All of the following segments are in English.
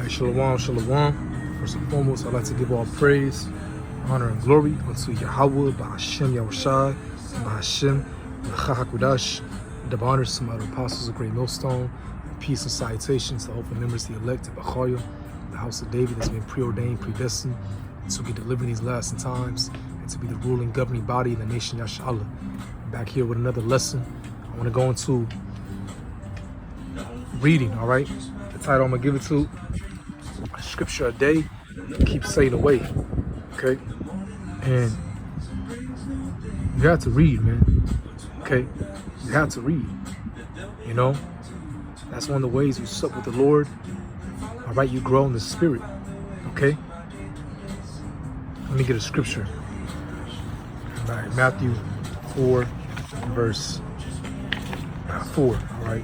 right, shalom, shalom. First and foremost, I'd like to give all praise, honor, and glory unto Yahweh, Ba'ashem Yahushai, Ba'ashem Hakudash. Double honors to my apostles of Great Millstone, and peace and salutations to all the members of the elect of Bachaya, the house of David that's been preordained, predestined to get delivered in these last times and to be the ruling, governing body in the nation Yashallah. Back here with another lesson. I want to go into reading, all right? The title I'm going to give it to, Scripture a Day, Keep Satan Away, okay? And you have to read, man, okay? You have to read, you know? That's one of the ways you sup with the Lord, all right? You grow in the Spirit, okay? Let me get a scripture. All right, Matthew 4, verse 4, all right?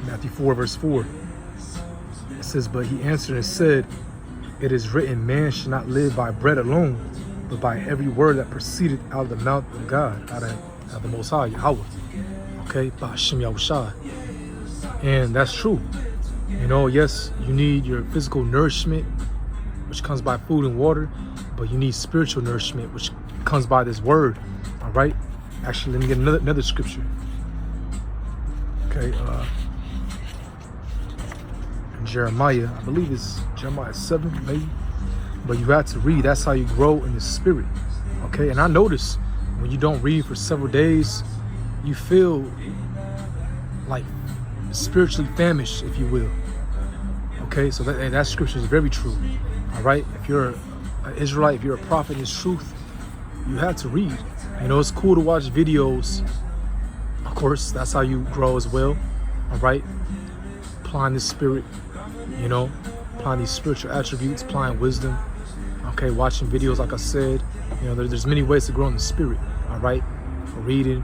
Matthew 4, verse 4. It says, "But he answered and said, It is written, man should not live by bread alone, but by every word that proceeded out of the mouth of God," out of the Most High, Yahweh. Okay, Ba'ashem Yahushai. And that's true. You know, yes, you need your physical nourishment, which comes by food and water, but you need spiritual nourishment, which comes by this word. All right? Actually, let me get another scripture. Okay, Jeremiah, I believe it's Jeremiah 7, maybe. But you have to read. That's how you grow in the spirit. Okay, and I notice when you don't read for several days, you feel like spiritually famished, if you will. Okay, so that scripture is very true. All right, if you're an Israelite, if you're a prophet in this truth, you have to read. You know, it's cool to watch videos. Of course, that's how you grow as well. All right, applying the spirit, you know, applying these spiritual attributes, applying wisdom. Okay, watching videos, like I said, you know, there's many ways to grow in the spirit. All right, reading,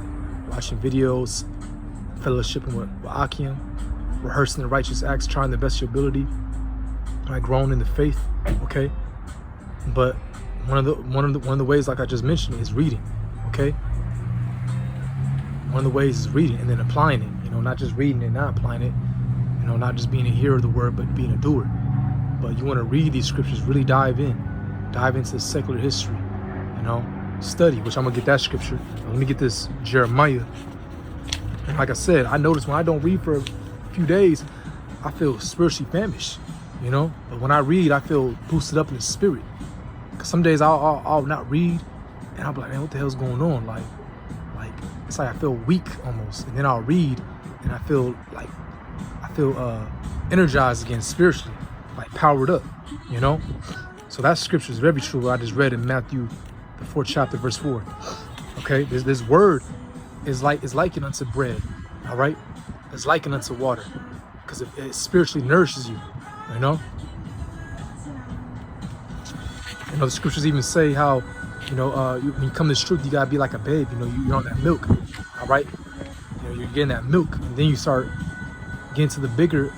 watching videos, fellowshipping with Akim, rehearsing the righteous acts, trying the best of your ability, like growing in the faith. Okay, but one of the ways, like I just mentioned, is reading. Okay, one of the ways is reading and then applying it. You know, not just reading and not applying it. You know, not just being a hearer of the word, but being a doer. But you want to read these scriptures, really dive into the secular history. You know, study, which I'm gonna get that scripture. Let me get this Jeremiah. And like I said, I notice when I don't read for a few days, I feel spiritually famished, you know? But when I read, I feel boosted up in the spirit. Because some days I'll not read, and I'll be like, man, what the hell's going on? Like, it's like I feel weak almost. And then I'll read, and I feel energized again spiritually, like powered up, you know? So that scripture is very true. I just read in Matthew, the 4th chapter, verse 4. Okay, this word is likened unto bread, all right? It's likened unto water, because it spiritually nourishes you, you know? You know, the scriptures even say how, you know, when you come to this truth, you gotta be like a babe. You know, you're on that milk, all right? You know, you're getting that milk, and then you start getting to the bigger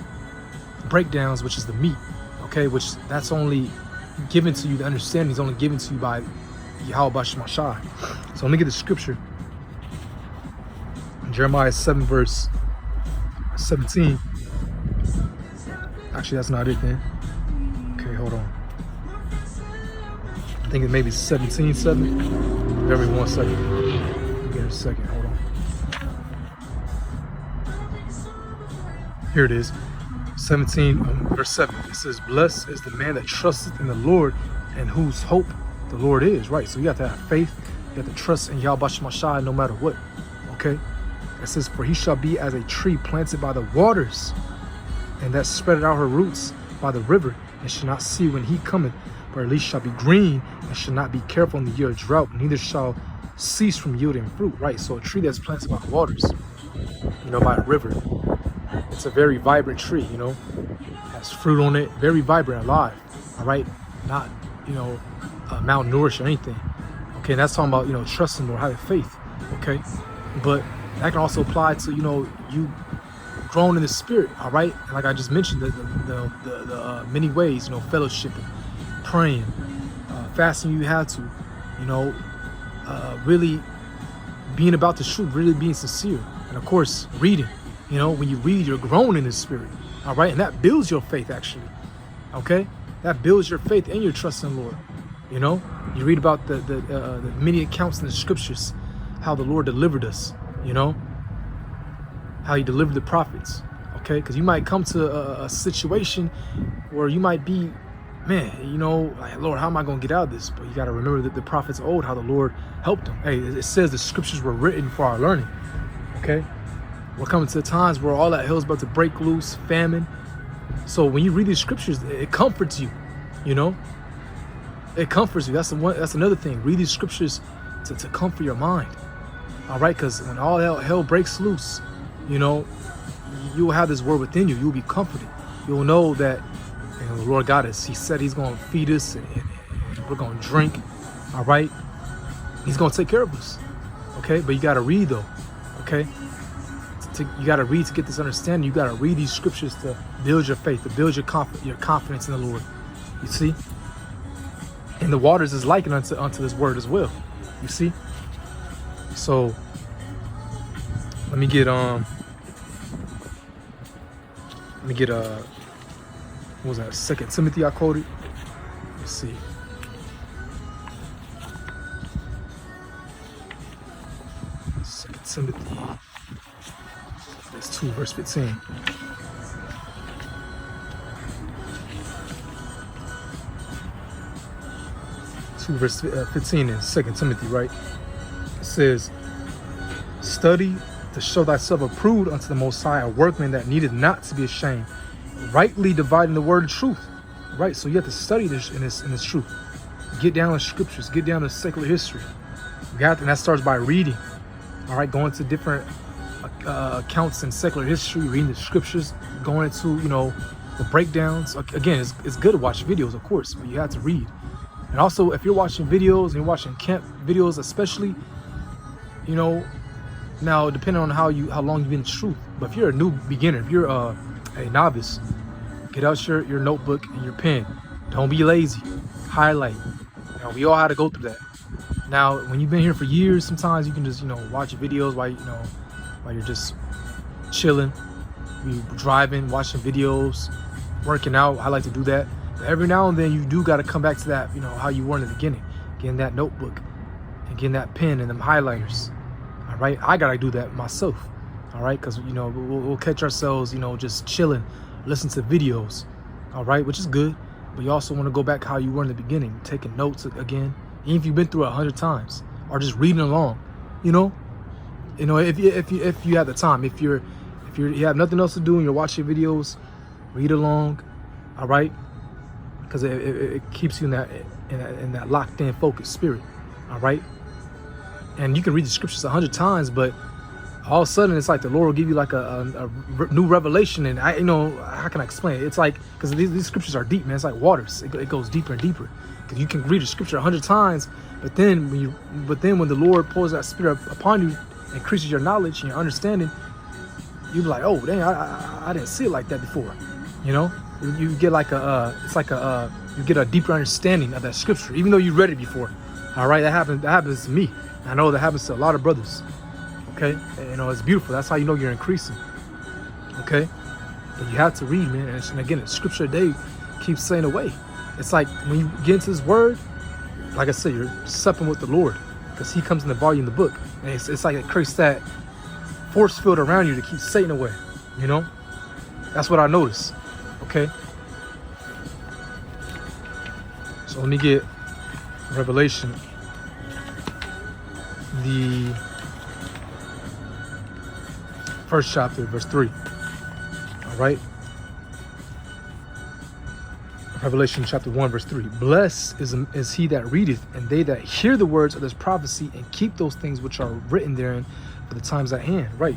breakdowns, which is the meat, okay? Which that's only given to you, the understanding is only given to you by Yahweh Bashmashai. So let me get the scripture. Jeremiah 7, verse 17. Actually, that's not it then. Okay, hold on. I think it may be 17:7. Bear with me 1 second. Give me a second, hold on. Here it is. 17, verse 7. It says, "Blessed is the man that trusteth in the Lord, and whose hope the Lord is." Right, so you have to have faith. You have to trust in Yahweh Shemashai no matter what. Okay? It says, "For he shall be as a tree planted by the waters, and that spreadeth out her roots by the river, and shall not see when he cometh, but at least shall be green, and shall not be careful in the year of drought, neither shall cease from yielding fruit." Right, so a tree that's planted by the waters, you know, by a river. It's a very vibrant tree, you know, has fruit on it, very vibrant, alive, all right? Not, you know, malnourished or anything. Okay, and that's talking about, you know, trusting or having faith, okay? But that can also apply to, you know, you growing in the spirit, all right? And like I just mentioned, the many ways, you know, fellowshipping, praying, fasting you have to, you know, really being about the truth, really being sincere. And of course, reading. You know, when you read, you're growing in the spirit. All right. And that builds your faith, actually. Okay. That builds your faith and your trust in the Lord. You know, you read about the many accounts in the scriptures, how the Lord delivered us, you know, how he delivered the prophets. Okay. Because you might come to a situation where you might be, man, you know, like, Lord, how am I going to get out of this? But you got to remember that the prophets of old, how the Lord helped them. Hey, it says the scriptures were written for our learning. Okay. We're coming to times where all that hell is about to break loose, famine. So when you read these scriptures, it comforts you, you know, it comforts you. That's another thing. Read these scriptures to comfort your mind. All right. Because when all hell breaks loose, you know, you will have this word within you. You'll be comforted. You'll know that, you know, the Lord got us. He said he's going to feed us and we're going to drink. All right. He's going to take care of us. Okay. But you got to read though. Okay. You got to read to get this understanding. You got to read these scriptures to build your faith, to build your confidence in the Lord. You see? And the waters is likened unto this word as well. You see? So let me get what was that? 2 Timothy I quoted. Let's see. Timothy. It's 2 verse 15. Verse 15 in 2 Timothy, right? It says, study to show thyself approved unto the Most High, a workman that needeth not to be ashamed, rightly dividing the word of truth. Right? So you have to study this in this truth. Get down to scriptures, get down to secular history. And that starts by reading. All right, going to different accounts in secular history, reading the scriptures, going into, you know, the breakdowns. Again, it's good to watch videos, of course, but you have to read. And also, if you're watching videos and you're watching camp videos, especially, you know, now depending on how long you've been in truth, but if you're a new beginner, if you're a novice, get out your notebook and your pen. Don't be lazy. Highlight. You know, we all had to go through that. Now, when you've been here for years, sometimes you can just, you know, watch videos while you're just chilling, you driving, watching videos, working out. I like to do that. Every now and then you do got to come back to that, you know, how you were in the beginning, getting that notebook and getting that pen and them highlighters. All right. I got to do that myself. All right. Because, you know, we'll catch ourselves, you know, just chilling, listen to videos. All right. Which is good. But you also want to go back how you were in the beginning, taking notes again, even if you've been through it 100 times or just reading along, you know, if you have the time, if you have nothing else to do and you're watching videos, read along. All right. Because it keeps you in that locked in focused spirit. All right. And you can read the scriptures 100 times, but all of a sudden it's like the Lord will give you like a new revelation. And how can I explain it? It's like, because these scriptures are deep, man. It's like waters. It goes deeper and deeper. Because you can read the scripture 100 times, but then when the Lord pours that spirit upon you, increases your knowledge and your understanding, you be like, oh dang, I didn't see it like that before. You know, you get like you get a deeper understanding of that scripture, even though you read it before. All right, that happens to me. I know that happens to a lot of brothers. Okay, you know, it's beautiful. That's how you know you're increasing. Okay, but you have to read, man. And again, the scripture today keeps saying away. It's like when you get into His Word, like I said, you're supping with the Lord, because He comes in the volume of the book, and it's like it creates that force field around you to keep Satan away. You know, that's what I noticed. Okay, so let me get Revelation, the first chapter, verse 3. All right. Revelation chapter 1, verse 3. Blessed is he that readeth, and they that hear the words of this prophecy, and keep those things which are written therein, for the times at hand. Right.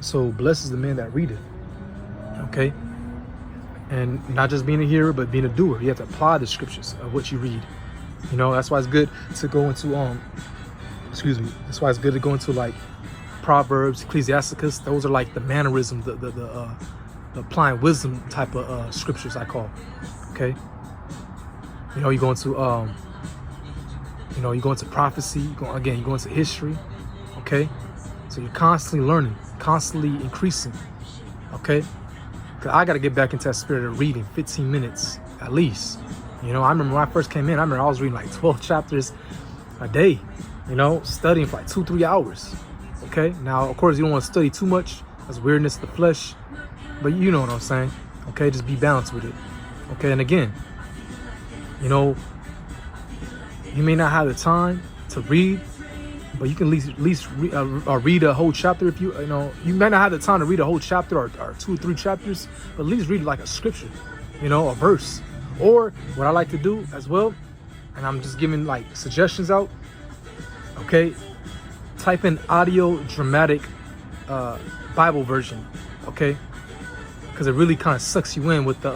So blessed is the man that readeth. Okay. And not just being a hearer, but being a doer. You have to apply the scriptures of what you read. You know, that's why it's good to go into that's why it's good to go into like Proverbs, Ecclesiasticus. Those are like the mannerism, the applying wisdom type of scriptures, I call. Okay. You know, you go into you go into prophecy, you go into history. Okay. So you're constantly learning, constantly increasing. Okay? Cause I gotta get back into that spirit of reading 15 minutes at least. You know, I remember when I first came in, I remember I was reading like 12 chapters a day, you know, studying for like 2-3 hours. Okay? Now, of course, you don't want to study too much. That's weirdness of the flesh. But you know what I'm saying. Okay? Just be balanced with it. Okay? And again, you know, you may not have the time to read, but you can at least read a whole chapter. If you know, you may not have the time to read a whole chapter or 2 or 3 chapters, but at least read like a scripture, you know, a verse. Or what I like to do as well, and I'm just giving like suggestions out. Okay, type in audio dramatic Bible version. Okay, because it really kind of sucks you in with the